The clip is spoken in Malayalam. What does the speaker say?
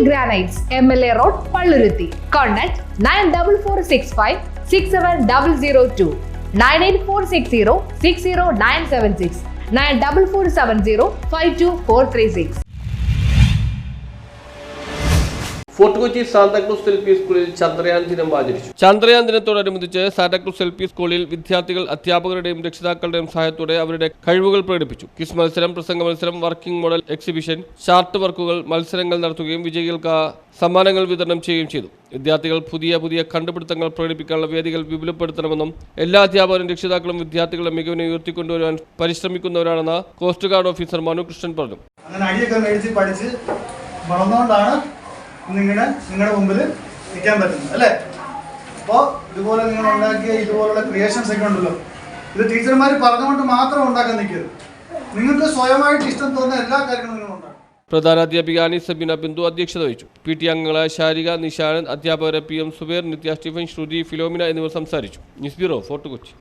Granites, MLA Road, Palluruthi. Contact 9446567002, 98460 60976, 94470 52436. Fort Kochi Santa Cruz L P സ്കൂളിൽ ചന്ദ്രയാൻ ദിനം ആചരിച്ചു. ചന്ദ്രയാൻ ദിനത്തോടനുബന്ധിച്ച് സാന്താക്രൂസ് എൽ പി സ്കൂളിൽ വിദ്യാർത്ഥികൾ അധ്യാപകരുടെയും രക്ഷിതാക്കളുടെയും സഹായത്തോടെ അവരുടെ കഴിവുകൾ പ്രകടിപ്പിച്ചു. ക്വിസ് മത്സരം, പ്രസംഗ മത്സരം, വർക്കിംഗ് മോഡൽ എക്സിബിഷൻ, ചാർട്ട് വർക്കുകൾ മത്സരങ്ങൾ നടത്തുകയും വിജയികൾക്ക് സമ്മാനങ്ങൾ വിതരണം ചെയ്യുകയും ചെയ്തു. വിദ്യാർത്ഥികൾ പുതിയ കണ്ടുപിടുത്തങ്ങൾ പ്രകടിപ്പിക്കാനുള്ള വേദികൾ വിപുലപ്പെടുത്തണമെന്നും എല്ലാ അധ്യാപകരും രക്ഷിതാക്കളും വിദ്യാർത്ഥികളുടെ മികവിനെ ഉയർത്തിക്കൊണ്ടുവരാൻ പരിശ്രമിക്കുന്നവരാണെന്ന് കോസ്റ്റ് ഗാർഡ് ഓഫീസർ മനുകൃഷ്ണൻ പറഞ്ഞു. നിങ്ങളുടെ മുമ്പിൽ നിൽക്കാൻ പറ്റുന്നത് അല്ലേ? അപ്പോൾ ഇതുപോലെ നിങ്ങൾ ഉണ്ടാക്കിയ ഇതുപോലുള്ള ക്രിയേഷൻസ് ഒക്കെ ഉണ്ടല്ലോ, ഇത് ടീച്ചർമാർ പറഞ്ഞുകൊണ്ട് മാത്രം ഉണ്ടാക്കാൻ നിൽക്കരുത്. നിങ്ങൾക്ക് സ്വയമായിട്ട് ഇഷ്ടം തോന്നുന്ന എല്ലാ കാര്യങ്ങളും നിങ്ങൾ ഉണ്ടാക്കും. പ്രധാനാധ്യാപിക അനി സബീന ബിന്ദു അധ്യക്ഷത വഹിച്ചു. PT അംഗങ്ങളായ ശാരിക, നിശാനന്ദ്, അധ്യാപകരെ PM സുബേർ, നിത്യ സ്റ്റീഫൻ, ശ്രുതി, ഫിലോമിന എന്നിവർ സംസാരിച്ചു. News bureau, fort Kochi.